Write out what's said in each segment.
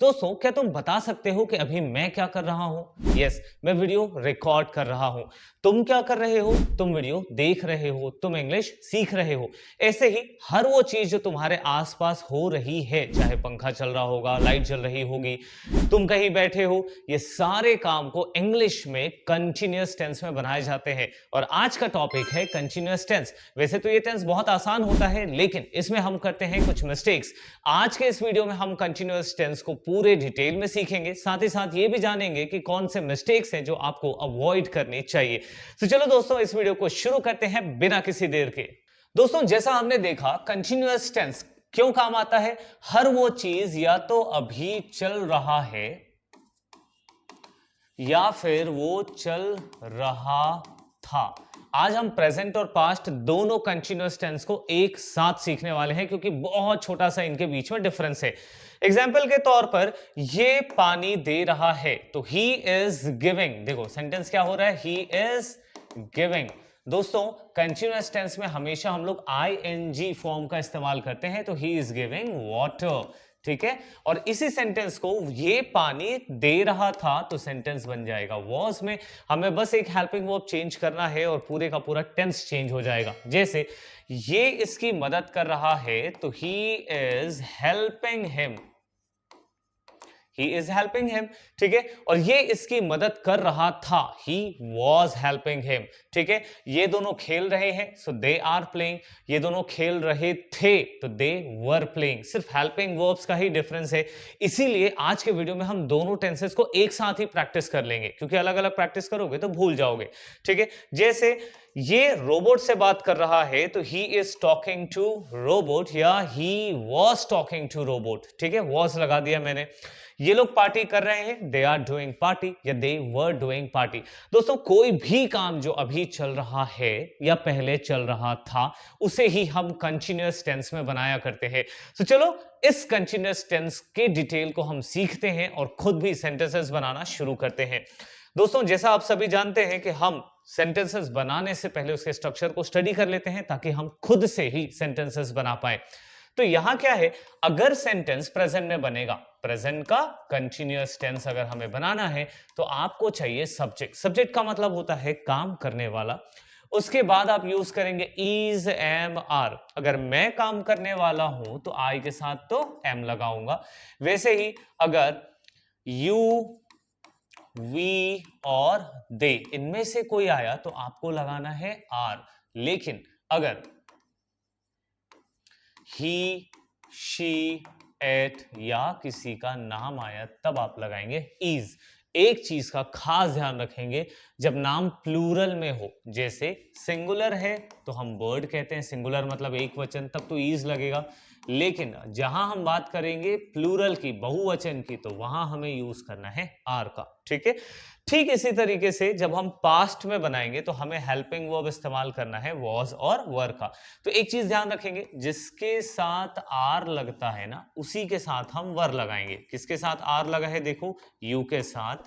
दोस्तों, क्या तुम बता सकते हो कि अभी मैं क्या कर रहा हूं? यस, मैं वीडियो रिकॉर्ड कर रहा हूं। तुम क्या कर रहे हो? तुम वीडियो देख रहे हो, तुम इंग्लिश सीख रहे हो। ऐसे ही हर वो चीज जो तुम्हारे आसपास हो रही है, चाहे पंखा चल रहा होगा, लाइट जल रही होगी, तुम कहीं बैठे हो, ये सारे काम को इंग्लिश में कंटिन्यूअस टेंस में बनाए जाते हैं। और आज का टॉपिक है कंटिन्यूअस टेंस। वैसे तो ये टेंस बहुत आसान होता है, लेकिन इसमें हम करते हैं कुछ मिस्टेक्स। आज के इस वीडियो में हम कंटिन्यूअस टेंस को पूरे डिटेल में सीखेंगे, साथ ही साथ ये भी जानेंगे कि कौन से मिस्टेक्स हैं जो आपको अवॉइड करनी चाहिए। तो चलो दोस्तों, इस वीडियो को शुरू करते हैं बिना किसी देर के। दोस्तों, जैसा हमने देखा, कंटिन्यूअस टेंस क्यों काम आता है? हर वो चीज या तो अभी चल रहा है या फिर वो चल रहा था। आज हम प्रेजेंट और पास्ट दोनों कंटिन्यूअस टेंस को एक साथ सीखने वाले हैं, क्योंकि बहुत छोटा सा इनके बीच में डिफरेंस है। एग्जाम्पल के तौर पर, ये पानी दे रहा है, तो ही इज गिविंग। देखो सेंटेंस क्या हो रहा है, ही इज गिविंग। दोस्तों, कंटिन्यूअस टेंस में हमेशा हम लोग आईएनजी फॉर्म का इस्तेमाल करते हैं, तो ही इज गिविंग वाटर। ठीक है, और इसी सेंटेंस को ये पानी दे रहा था, तो सेंटेंस बन जाएगा वॉज में। हमें बस एक हेल्पिंग वर्ब चेंज करना है और पूरे का पूरा टेंस चेंज हो जाएगा। जैसे ये इसकी मदद कर रहा है, तो he is helping him. He is helping him, ठीक है। और ये इसकी मदद कर रहा था, he was helping him, ठीक है। ये दोनों खेल रहे हैं, so they are playing। ये दोनों खेल रहे थे, तो they were playing। सिर्फ helping verbs का ही डिफरेंस है। इसीलिए आज के वीडियो में हम दोनों टेंसेस को एक साथ ही प्रैक्टिस कर लेंगे, क्योंकि अलग अलग प्रैक्टिस करोगे तो भूल जाओगे, ठीक है। जैसे ये रोबोट से बात कर रहा है, तो he is talking to robot या he was talking to robot, ठीक है। was लगा दिया मैंने। ये लोग पार्टी कर रहे हैं, दे आर डूइंग पार्टी या दे वर डूइंग पार्टी। दोस्तों, कोई भी काम जो अभी चल रहा है या पहले चल रहा था, उसे ही हम कंटिन्यूअस टेंस में बनाया करते हैं। तो चलो इस कंटिन्यूअस टेंस के डिटेल को हम सीखते हैं और खुद भी सेंटेंसेस बनाना शुरू करते हैं। दोस्तों, जैसा आप सभी जानते हैं कि हम सेंटेंसेस बनाने से पहले उसके स्ट्रक्चर को स्टडी कर लेते हैं, ताकि हम खुद से ही सेंटेंसेस बना पाए। तो यहां क्या है, अगर सेंटेंस प्रेजेंट में बनेगा, प्रेजेंट का कंटिन्यूअस टेंस अगर हमें बनाना है, तो आपको चाहिए सब्जेक्ट। सब्जेक्ट का मतलब होता है काम करने वाला। उसके बाद आप यूज करेंगे इज, एम, आर। अगर मैं काम करने वाला हूं, तो आई के साथ तो एम लगाऊंगा। वैसे ही अगर यू, वी और दे, इनमें से कोई आया, तो आपको लगाना है आर। लेकिन अगर ही, शी, एट या किसी का नाम आया, तब आप लगाएंगे इज। एक चीज का खास ध्यान रखेंगे, जब नाम प्लूरल में हो, जैसे सिंगुलर है तो हम बर्ड कहते हैं, सिंगुलर मतलब एक वचन, तब तो इज लगेगा। लेकिन जहां हम बात करेंगे प्लूरल की, बहुवचन की, तो वहां हमें यूज करना है आर का, ठीक है। ठीक इसी तरीके से जब हम पास्ट में बनाएंगे, तो हमें हेल्पिंग वर्ब इस्तेमाल करना है वॉज और वर का। तो एक चीज ध्यान रखेंगे, जिसके साथ आर लगता है ना, उसी के साथ हम वर लगाएंगे। किसके साथ आर लगा है? देखो, यू के साथ,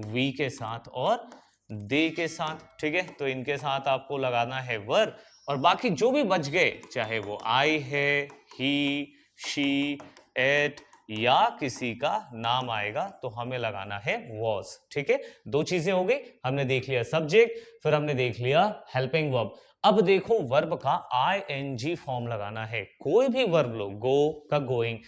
वी के साथ और दे के साथ, ठीक है। तो इनके साथ आपको लगाना है वर, और बाकी जो भी बच गए, चाहे वो आई है, ही, शी, एट या किसी का नाम आएगा, तो हमें लगाना है was, ठीक है। दो चीजें हो गई, हमने देख लिया सब्जेक्ट, फिर हमने देख लिया हेल्पिंग वर्ब। अब देखो वर्ब का आईएनजी फॉर्म लगाना है। कोई भी वर्ब लो, गो का गोइंग,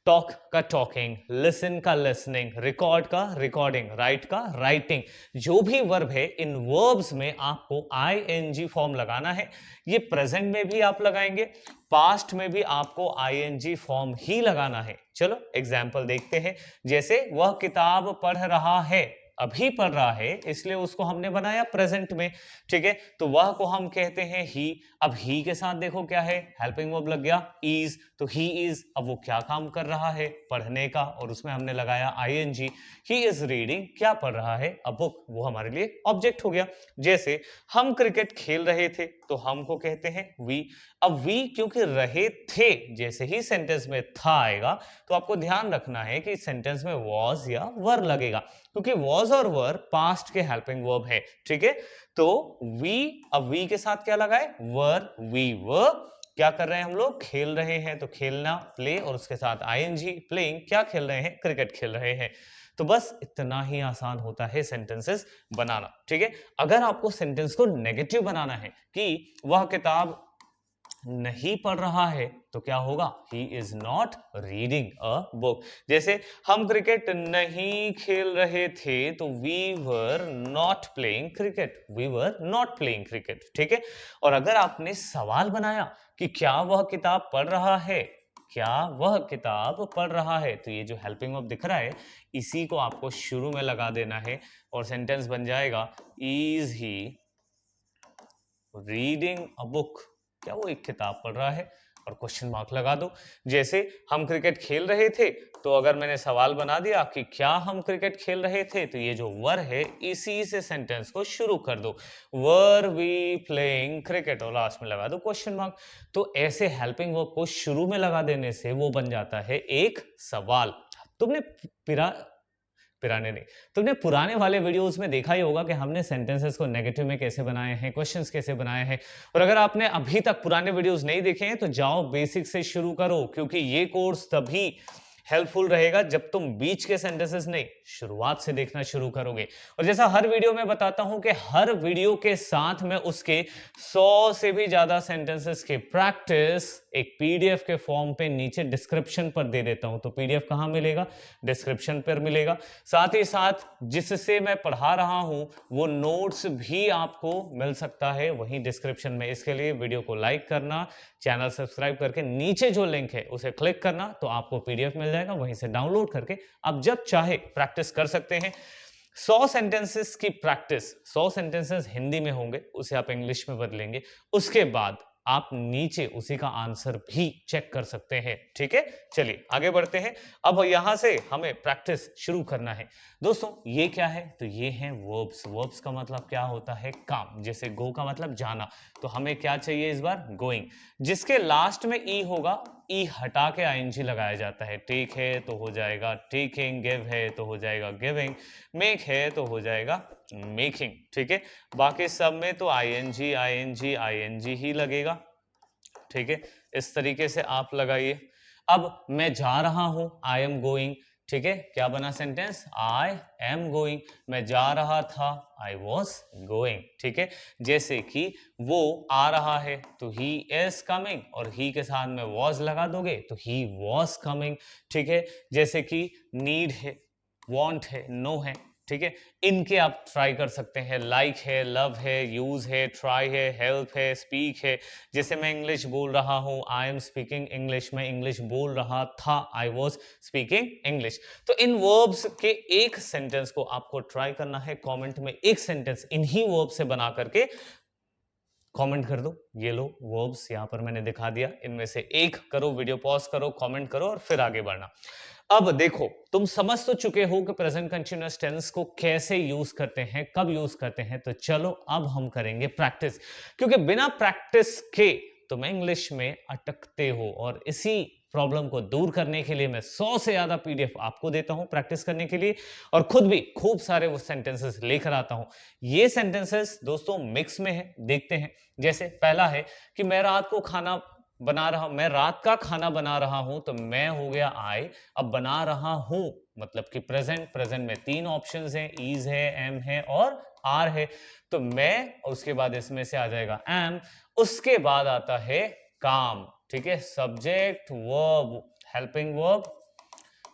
टॉक का टॉकिंग, लिसन का लिसनिंग, रिकॉर्ड का रिकॉर्डिंग, राइट का राइटिंग, जो भी वर्ब है, इन वर्ब्स में आपको आईएनजी फॉर्म लगाना है। ये प्रेजेंट में भी आप लगाएंगे, पास्ट में भी आपको आईएनजी फॉर्म ही लगाना है। चलो एग्जाम्पल देखते हैं। जैसे वह किताब पढ़ रहा है, अभी पढ़ रहा है, इसलिए उसको हमने बनाया प्रेजेंट में, ठीक है। तो वह को हम कहते हैं ही। अब ही के साथ देखो क्या है, हेल्पिंग वर्ब लग गया इज, तो ही इज। अब वो क्या काम कर रहा है? पढ़ने का, और उसमें हमने लगाया आईएनजी। ही इज रीडिंग, क्या पढ़ रहा है? अ बुक, वो हमारे लिए ऑब्जेक्ट हो गया। जैसे हम क्रिकेट खेल रहे थे, तो हमको कहते हैं वी। अब वी क्योंकि रहे थे, जैसे ही सेंटेंस में था आएगा, तो आपको ध्यान रखना है कि सेंटेंस में वॉज या वर लगेगा, क्योंकि वॉज और वर पास्ट के हेल्पिंग वर्ब है, ठीक है। तो वी, अब वी के साथ क्या लगाए? वर, वी वर क्या कर रहे हैं हम लोग? खेल रहे हैं, तो खेलना प्ले और उसके साथ आईएनजी प्लेइंग, क्या खेल रहे हैं? क्रिकेट खेल रहे हैं। तो बस इतना ही आसान होता है सेंटेंसेस बनाना, ठीक है। अगर आपको सेंटेंस को नेगेटिव बनाना है कि वह किताब नहीं पढ़ रहा है, तो क्या होगा? He is not reading a book. जैसे हम क्रिकेट नहीं खेल रहे थे, तो we were not playing cricket, we were not playing cricket, ठीक है। और अगर आपने सवाल बनाया कि क्या वह किताब पढ़ रहा है, क्या वह किताब पढ़ रहा है, तो ये जो हेल्पिंग वर्ब दिख रहा है, इसी को आपको शुरू में लगा देना है और सेंटेंस बन जाएगा is he reading a book. क्या वो एक किताब पढ़ रहा है? और क्वेश्चन मार्क लगा दो। जैसे हम क्रिकेट खेल रहे थे, तो अगर मैंने सवाल बना दिया कि क्या हम क्रिकेट खेल रहे थे, तो ये जो वर है, इसी से सेंटेंस को शुरू कर दो। वर वी प्लेइंग क्रिकेट, और लास्ट में लगा दो क्वेश्चन मार्क। तो ऐसे हेल्पिंग वर्ब को शुरू में लगा देने से वो बन जाता है एक सवाल। तुमने पिरा पुराने नहीं, तुमने पुराने वाले वीडियोस में देखा ही होगा कि हमने सेंटेंसेस को नेगेटिव में कैसे बनाए हैं, क्वेश्चंस कैसे बनाए हैं। और अगर आपने अभी तक पुराने वीडियोस नहीं देखे हैं, तो जाओ बेसिक से शुरू करो, क्योंकि ये कोर्स तभी हेल्पफुल रहेगा जब तुम बीच के सेंटेंसेस नहीं, शुरुआत से देखना शुरू करोगे। और जैसा हर वीडियो में बताता हूं कि हर वीडियो के साथ मैं उसके 100 से भी ज्यादा सेंटेंसेस की प्रैक्टिस एक पीडीएफ के फॉर्म पे नीचे डिस्क्रिप्शन पर दे देता हूं। तो पीडीएफ कहां मिलेगा? डिस्क्रिप्शन पर मिलेगा। साथ ही साथ जिससे मैं पढ़ा रहा हूं वो नोट्स भी आपको मिल सकता है वहीं डिस्क्रिप्शन में। इसके लिए वीडियो को लाइक करना, चैनल सब्सक्राइब करके नीचे जो लिंक है उसे क्लिक करना, तो आपको पीडीएफ मिल जाएगा, वहीं से डाउनलोड करके आप जब चाहे प्रैक्टिस कर सकते हैं। 100 सेंटेंसेस की प्रैक्टिस, 100 सेंटेंसेस हिंदी में होंगे, उसे आप इंग्लिश में बदलेंगे, उसके बाद आप नीचे उसी का आंसर भी चेक कर सकते हैं, ठीक है। चलिए आगे बढ़ते हैं। अब यहां से हमें प्रैक्टिस शुरू करना है। दोस्तों ये क्या है? तो ये है वर्ब्स। वर्ब्स का मतलब क्या होता है? काम। जैसे गो का मतलब जाना, तो हमें क्या चाहिए इस बार? गोइंग। जिसके लास्ट में ई होगा, ई हटा के आईएनजी लगाया जाता है। टेक है तो हो जाएगा टेकिंग, गिव है तो हो जाएगा गिविंग, मेक है तो हो जाएगा मेकिंग, ठीक है। बाकी सब में तो आईएनजी आईएनजी आईएनजी ही लगेगा, ठीक है। इस तरीके से आप लगाइए। अब मैं जा रहा हूं, आई एम गोइंग, ठीक है। क्या बना सेंटेंस? I am going. मैं जा रहा था, आई वॉज गोइंग, ठीक है। जैसे कि वो आ रहा है तो ही इज कमिंग, और ही के साथ में वॉज लगा दोगे तो ही वॉज कमिंग, ठीक है। जैसे कि नीड है, वॉन्ट है, नो है, ठीक है। इनके आप ट्राई कर सकते हैं। लाइक है, लव है, यूज है, ट्राई है, हेल्प है, स्पीक है। जैसे मैं इंग्लिश बोल रहा हूं, आई एम स्पीकिंग इंग्लिश, मैं इंग्लिश बोल रहा था, आई वॉज स्पीकिंग इंग्लिश। तो इन वर्ब्स के एक सेंटेंस को आपको ट्राई करना है, कमेंट में एक सेंटेंस इन्हीं वर्ब से बना करके कमेंट कर दो। ये लो वर्ब्स यहां पर मैंने दिखा दिया, इनमें से एक करो, वीडियो पॉज करो, कमेंट करो और फिर आगे बढ़ना। अब देखो, तुम समझ तो चुके हो कि प्रेजेंट कंटीन्यूअस टेंस को कैसे यूज करते हैं, कब यूज करते हैं। तो चलो अब हम करेंगे प्रैक्टिस, क्योंकि बिना प्रैक्टिस के तुम इंग्लिश में अटकते हो। और इसी प्रॉब्लम को दूर करने के लिए मैं 100 से ज्यादा पीडीएफ आपको देता हूं प्रैक्टिस करने के लिए, और खुद भी खूब सारे वो सेंटेंसेस लेकर आता हूं। ये सेंटेंसेस दोस्तों मिक्स में है, देखते हैं। जैसे पहला है कि मैं रात को खाना बना रहा, मैं रात का खाना बना रहा हूं, तो मैं हो गया आई। अब बना रहा हूं मतलब कि प्रेजेंट, प्रेजेंट में 3 ऑप्शंस हैं, इज है, एम है और आर है। तो मैं, उसके बाद इसमें से आ जाएगा एम, उसके बाद आता है काम, ठीक है। सब्जेक्ट, वर्ब, हेल्पिंग वर्ब,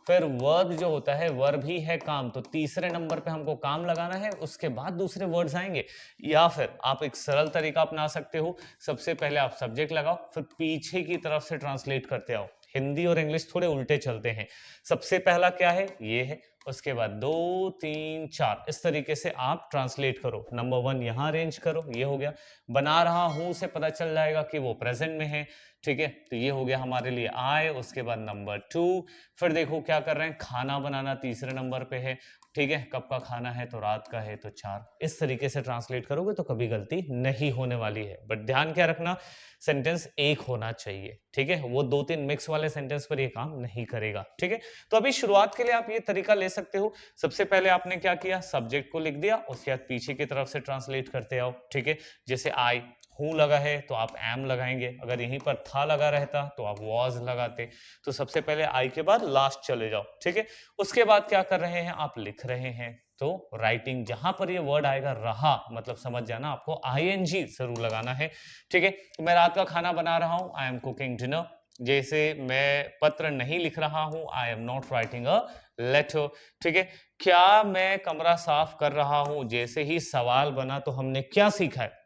फिर वर्ब जो होता है, वर्ब ही है काम, तो तीसरे नंबर पे हमको काम लगाना है, उसके बाद दूसरे वर्ड्स आएंगे। या फिर आप एक सरल तरीका अपना सकते हो, सबसे पहले आप सब्जेक्ट लगाओ, फिर पीछे की तरफ से ट्रांसलेट करते आओ। हिंदी और इंग्लिश थोड़े उल्टे चलते हैं। सबसे पहला क्या है? ये है, उसके बाद 2 3 4, इस तरीके से आप ट्रांसलेट करो। नंबर 1 यहां अरेंज करो, ये हो गया। बना रहा हूं से पता चल जाएगा कि वो प्रेजेंट में है, ठीक है। तो ये हो गया हमारे लिए आए। उसके बाद नंबर 2, फिर देखो क्या कर रहे हैं, खाना बनाना तीसरे नंबर पे है, ठीक है। कब का खाना है? तो रात का है, तो 4। इस तरीके से ट्रांसलेट करोगे तो कभी गलती नहीं होने वाली है। बट ध्यान क्या रखना, सेंटेंस एक होना चाहिए, ठीक है। वो 2-3 मिक्स वाले सेंटेंस पर ये काम नहीं करेगा, ठीक है। तो अभी शुरुआत के लिए आप ये तरीका ले सकते हो। सबसे पहले आपने क्या किया, सब्जेक्ट को लिख दिया, उसके बाद पीछे की तरफ से ट्रांसलेट करते आओ, ठीक है। जैसे आई हूं लगा है तो आप एम लगाएंगे, अगर यहीं पर था लगा रहता तो आप वॉज लगाते। तो सबसे पहले आई के बाद लास्ट चले जाओ, ठीक है। उसके बाद क्या कर रहे हैं, आप लिख रहे हैं। तो राइटिंग जहां पर ये वर्ड आएगा रहा, मतलब समझ जाना आपको आईएनजी जरूर लगाना है, ठीक है। मैं रात का खाना बना रहा हूं, आई एम कुकिंग डिनर। जैसे मैं पत्र नहीं लिख रहा हूं, I am not writing a letter, ठीक है। क्या मैं कमरा साफ कर रहा हूं, जैसे ही सवाल बना तो हमने क्या सीखा है,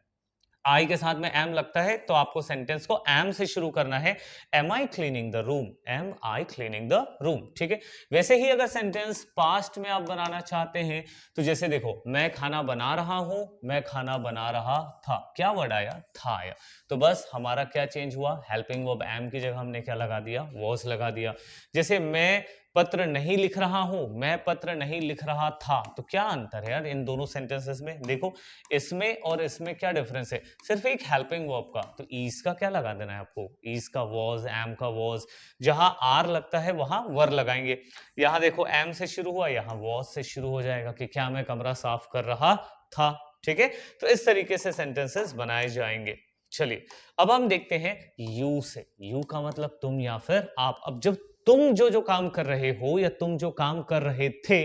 आई के साथ में एम लगता है तो आपको सेंटेंस को एम से शुरू करना है। Am I cleaning the room, am I cleaning the room, ठीक है। वैसे ही अगर सेंटेंस पास्ट में आप बनाना चाहते हैं तो जैसे देखो, मैं खाना बना रहा हूं, मैं खाना बना रहा था, क्या वर्ड आया, था आया। तो बस हमारा क्या चेंज हुआ, हेल्पिंग वर्ब एम की जगह हमने क्या लगा दिया, वॉज लगा दिया। जैसे मैं पत्र नहीं लिख रहा हूं, मैं पत्र नहीं लिख रहा था, तो क्या अंतर है यार इन दोनों सेंटेंसेस में, देखो इसमें और इसमें क्या डिफरेंस है, सिर्फ एक हेल्पिंग वर्ब का। तो ईज का क्या लगा देना है आपको, ईज का वॉज, एम का वॉज, जहां आर लगता है वहां वर लगाएंगे। यहां देखो एम से शुरू हुआ, यहां वॉज से शुरू हो जाएगा कि क्या मैं कमरा साफ कर रहा था, ठीक है। तो इस तरीके से सेंटेंसेस बनाए जाएंगे। चलिए अब हम देखते हैं यू से। यू का मतलब तुम या फिर आप। अब जब तुम जो काम कर रहे हो या तुम जो काम कर रहे थे,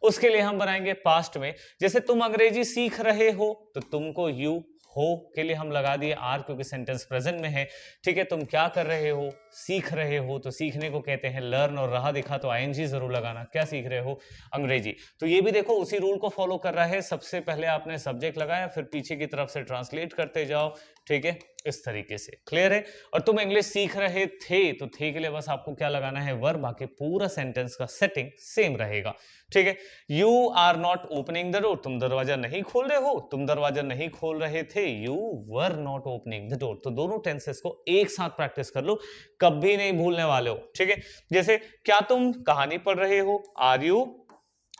उसके लिए हम बनाएंगे पास्ट में। जैसे तुम अंग्रेजी सीख रहे हो तो तुमको यू हो के लिए हम लगा दिए आर, क्योंकि सेंटेंस प्रेजेंट में है, ठीक है। तुम क्या कर रहे हो, सीख रहे हो, तो सीखने को कहते हैं लर्न, और रहा दिखा तो आईएनजी जरूर लगाना। क्या सीख रहे हो, अंग्रेजी। तो ये भी देखो उसी रूल को फॉलो कर रहा है, सबसे पहले आपने सब्जेक्ट लगाया, फिर पीछे की तरफ से ट्रांसलेट करते जाओ, ठीक है, इस तरीके से। क्लियर है। और तुम इंग्लिश सीख रहे थे, तो थे के लिए बस आपको क्या लगाना है, वर्ब, बाकी पूरा सेंटेंस का सेटिंग सेम रहेगा, ठीक है। You are not opening the door, तुम दरवाजा नहीं खोल रहे हो, तुम दरवाजा नहीं खोल रहे थे, you were not opening the door. तो दोनों टेंसेस को एक साथ प्रैक्टिस कर लो, कभी नहीं भूलने वाले हो, ठीक है। जैसे क्या तुम कहानी पढ़ रहे हो, are you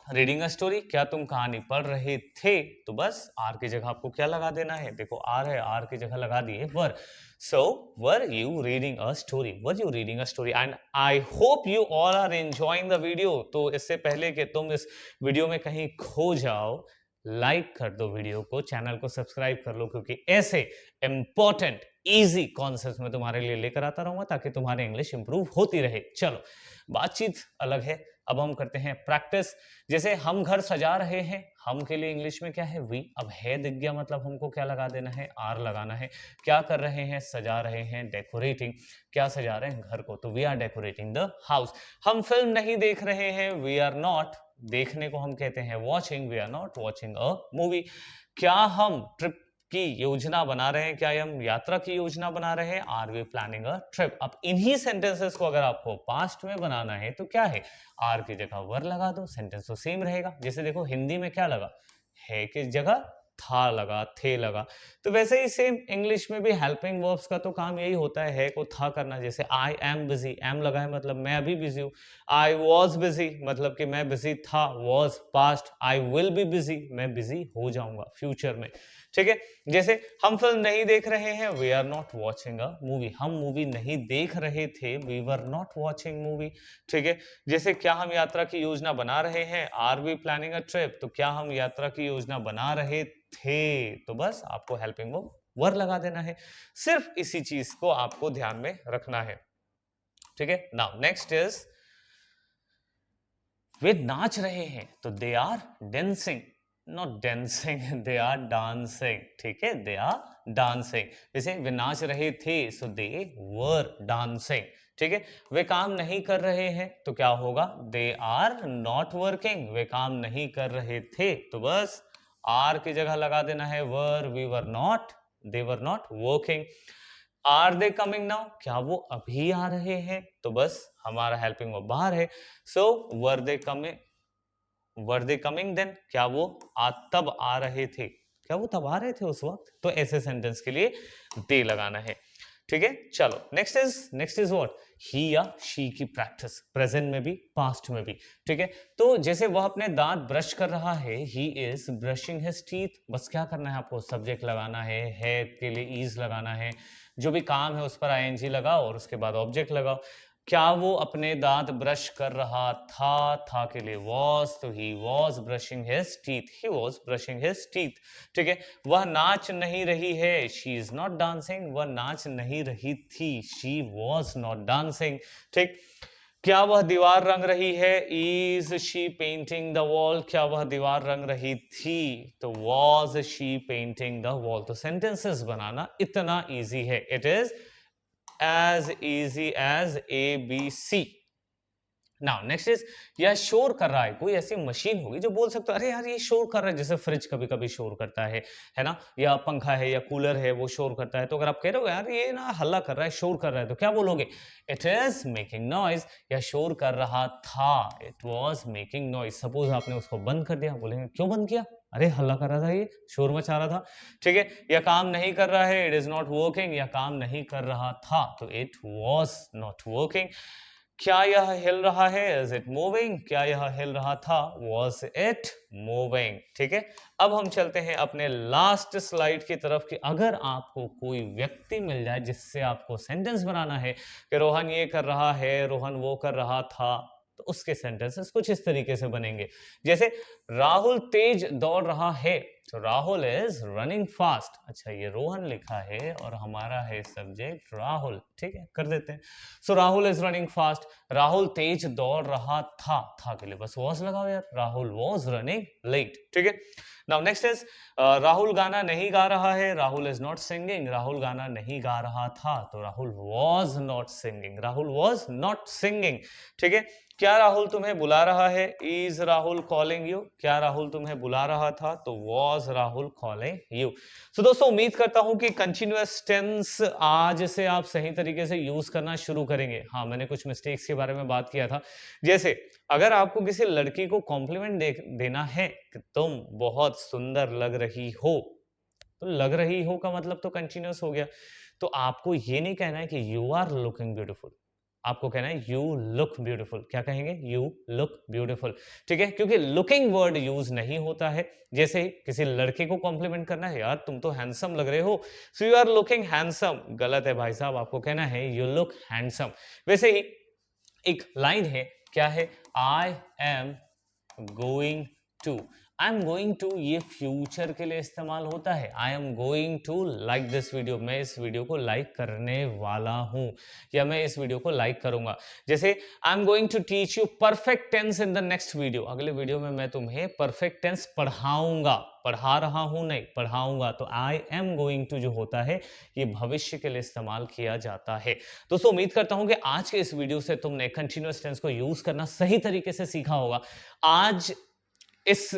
reading a story, क्या तुम कहानी पढ़ रहे थे, तो बस आर की जगह आपको क्या लगा देना है, देखो आर है, आर की जगह लगा दिए were. So were you reading a story, were you reading a story, and I hope you all are enjoying the video. तो इससे पहले कि तुम इस वीडियो में कहीं खो जाओ, लाइक कर दो वीडियो को, चैनल को सब्सक्राइब कर लो, क्योंकि ऐसे इंपॉर्टेंट इजी कॉन्सेप्ट मैं तुम्हारे लिए लेकर आता रहूंगा ताकि तुम्हारी इंग्लिश इंप्रूव होती रहे। चलो बातचीत अलग है, अब हम करते हैं प्रैक्टिस। जैसे हम घर सजा रहे हैं, हम के लिए इंग्लिश में क्या है, वी। अब है दिख गया, मतलब हमको क्या लगा देना है, आर लगाना है। क्या कर रहे हैं, सजा रहे हैं, डेकोरेटिंग। क्या सजा रहे हैं, घर को, तो we are decorating the house. हम फिल्म नहीं देख रहे हैं, वी आर नॉट, देखने को हम कहते हैं watching, we are not watching a movie. क्या हम ट्रिप की योजना बना रहे हैं, क्या हम यात्रा की योजना बना रहे हैं, are we planning a trip. अब इन्हीं सेंटेंसेस को अगर आपको पास्ट में बनाना है तो क्या है, आर की जगह वर लगा दो, सेंटेंस तो सेम रहेगा। जैसे देखो हिंदी में क्या लगा, है की जगह था लगा, थे लगा। तो वैसे ही सेम इंग्लिश में भी हेल्पिंग वर्ब्स का तो काम यही होता है को था करना। जैसे आई एम बिजी, एम लगा है मतलब मैं अभी बिजी हूँ। आई वॉज बिजी मतलब कि मैं बिजी था, was past. I will be busy, मैं बिजी हो जाऊंगा फ्यूचर में, ठीक है। जैसे हम फिल्म नहीं देख रहे हैं, we are not watching a movie, हम मूवी नहीं देख रहे थे, we were not watching movie, ठीक है। जैसे क्या हम यात्रा की योजना बना रहे हैं, are we planning a trip, तो क्या हम यात्रा की योजना बना रहे थे, तो बस आपको हेल्पिंग वर्ब वर लगा देना है। सिर्फ इसी चीज को आपको ध्यान में रखना है, ठीक है। नाउ नेक्स्ट इज वे नाच रहे हैं, तो they are dancing, not dancing, they are dancing, ठीक है, दे आर डांसिंग। जैसे वे नाच रहे थे, सो दे वर डांसिंग, ठीक है। वे काम नहीं कर रहे हैं, तो क्या होगा, दे आर नॉट वर्किंग, वे काम नहीं कर रहे थे, तो बस आर की जगह लगा देना है were, we were not, they were not working. Are they coming now, क्या वो अभी आ रहे हैं, तो बस हमारा हेल्पिंग वर्ब बाहर है। So were they coming, were they coming then, क्या वो तब आ रहे थे, क्या वो तब आ रहे थे उस वक्त, तो ऐसे सेंटेंस के लिए दे लगाना है, ठीक है। चलो नेक्स्ट इज व्हाट, ही या शी की प्रैक्टिस, प्रेजेंट में भी पास्ट में भी, ठीक है। तो जैसे वह अपने दांत ब्रश कर रहा है, he is brushing his teeth, बस क्या करना है आपको, सब्जेक्ट लगाना है के लिए इज लगाना है, जो भी काम है उस पर आईएनजी लगाओ और उसके बाद ऑब्जेक्ट लगाओ। क्या वो अपने दांत ब्रश कर रहा था के लिए was, तो he was brushing his teeth, he was brushing his teeth, ठीक है। वह नाच नहीं रही है, she is not dancing, वह नाच नहीं रही थी, she was not dancing, ठीक। क्या वह दीवार रंग रही है, is she painting the wall, क्या वह दीवार रंग रही थी, तो was she painting the wall. तो सेंटेंसेस बनाना इतना इजी है, it is as easy as ABC। Now next is, यह शोर कर रहा है, कोई ऐसी मशीन होगी जो बोल सकते हो अरे यार ये शोर कर रहा है, जैसे फ्रिज कभी कभी शोर करता है ना, या पंखा है या कूलर है वो शोर करता है, तो अगर आप कह रहे हो यार ये ना हल्ला कर रहा है, शोर कर रहा है, तो क्या बोलोगे, इट इज मेकिंग नॉइज, या शोर कर रहा था, it was making noise. Suppose आपने उसको बंद कर दिया, बोलेंगे क्यों बंद किया, अरे हल्ला कर रहा था, ये शोर मचा रहा था, ठीक है। यह काम नहीं कर रहा है, इट इज नॉट वर्किंग, या काम नहीं कर रहा था, तो इट वॉज नॉट वर्किंग। क्या यह हिल रहा है, इज इट मूविंग, क्या यह हिल रहा था, वॉज इट मूविंग, ठीक है। अब हम चलते हैं अपने लास्ट स्लाइड की तरफ कि अगर आपको कोई व्यक्ति मिल जाए जिससे आपको सेंटेंस बनाना है कि रोहन ये कर रहा है, रोहन वो कर रहा था, तो उसके सेंटेंसेस कुछ इस तरीके से बनेंगे, जैसे राहुल तेज दौड़ रहा है, तो राहुल इज रनिंग फास्ट। अच्छा ये रोहन लिखा है और हमारा है सब्जेक्ट राहुल, ठीक है, कर देते हैं। So Rahul is running fast, Rahul तेज दौड़ रहा था के लिए बस वॉज लगाओ यार, राहुल वॉज रनिंग लेट, ठीक है। नाउ नेक्स्ट इज, राहुल गाना नहीं गा रहा है, Rahul is not singing, Rahul गाना नहीं गा रहा था, तो Rahul was not singing, Rahul was not singing, ठीक है। क्या राहुल तुम्हें बुला रहा है, इज राहुल कॉलिंग यू, क्या राहुल तुम्हें बुला रहा था, तो वॉज राहुल कॉलिंग यू। सो दोस्तों उम्मीद करता हूं कि कंटिन्यूअस टेंस आज से आप सही तरीके से यूज करना शुरू करेंगे। हाँ मैंने कुछ मिस्टेक्स के बारे में बात किया था, जैसे अगर आपको किसी लड़की को कॉम्प्लीमेंट देना है कि तुम बहुत सुंदर लग रही हो, तो लग रही हो का मतलब तो कंटिन्यूअस हो गया, तो आपको ये नहीं कहना है कि यू आर लुकिंग ब्यूटीफुल, आपको कहना है यू लुक ब्यूटीफुल। क्या कहेंगे, यू लुक ब्यूटीफुल, ठीक है, क्योंकि लुकिंग वर्ड यूज नहीं होता है। जैसे ही किसी लड़के को कॉम्प्लीमेंट करना है, यार तुम तो हैंडसम लग रहे हो, so you are looking handsome, गलत है भाई साहब, आपको कहना है यू लुक हैंडसम। वैसे ही एक लाइन है, क्या है, I am going to, I am going to ये फ्यूचर के लिए इस्तेमाल होता है, I am going to like this video, मैं इस वीडियो को लाइक करने वाला हूं या मैं इस वीडियो को लाइक करूंगा। जैसे I am going to teach you perfect tense in the next video, अगले वीडियो में मैं तुम्हें परफेक्ट टेंस पढ़ाऊंगा, पढ़ा रहा हूं नहीं, पढ़ाऊंगा। तो आई एम गोइंग टू जो होता है ये भविष्य के लिए इस्तेमाल किया जाता है। दोस्तों उम्मीद करता हूं कि आज के इस वीडियो से तुमने कंटिन्यूअस टेंस को यूज करना सही तरीके से सीखा होगा। आज इस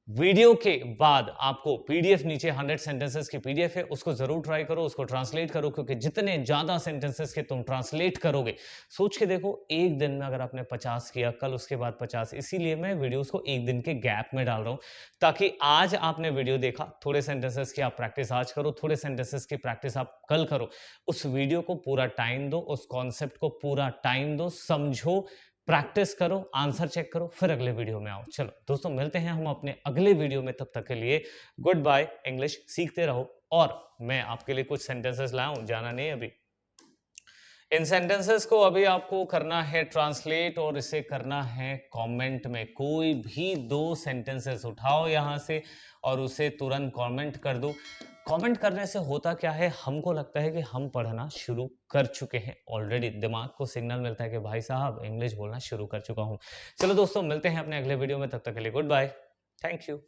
वीडियो के बाद आपको पीडीएफ नीचे 100 सेंटेंसेस की पीडीएफ है, उसको जरूर ट्राई करो, उसको ट्रांसलेट करो, क्योंकि जितने ज्यादा सेंटेंसेस के तुम ट्रांसलेट करोगे, सोच के देखो एक दिन में अगर आपने 50 किया, कल उसके बाद 50, इसीलिए मैं वीडियोस को एक दिन के गैप में डाल रहा हूं, ताकि आज आपने वीडियो देखा, थोड़े सेंटेंसेस की आप प्रैक्टिस आज करो, थोड़े सेंटेंसेस की प्रैक्टिस आप कल करो, उस वीडियो को पूरा टाइम दो, उस कॉन्सेप्ट को पूरा टाइम दो, समझो, प्रैक्टिस करो, आंसर चेक करो, फिर अगले वीडियो में आओ। चलो दोस्तों मिलते हैं हम अपने अगले वीडियो में, तब तक के लिए गुड बाय। इंग्लिश सीखते रहो, और मैं आपके लिए कुछ सेंटेंसेस लाया हूं, जाना नहीं अभी। इन सेंटेंसेस को अभी आपको करना है ट्रांसलेट, और इसे करना है कमेंट में। कोई भी 2 सेंटेंसेस उठाओ यहां से और उसे तुरंत कमेंट कर दो। कमेंट करने से होता क्या है, हमको लगता है कि हम पढ़ना शुरू कर चुके हैं ऑलरेडी, दिमाग को सिग्नल मिलता है कि भाई साहब इंग्लिश बोलना शुरू कर चुका हूं। चलो दोस्तों मिलते हैं अपने अगले वीडियो में, तब तक के लिए गुड बाय, थैंक यू।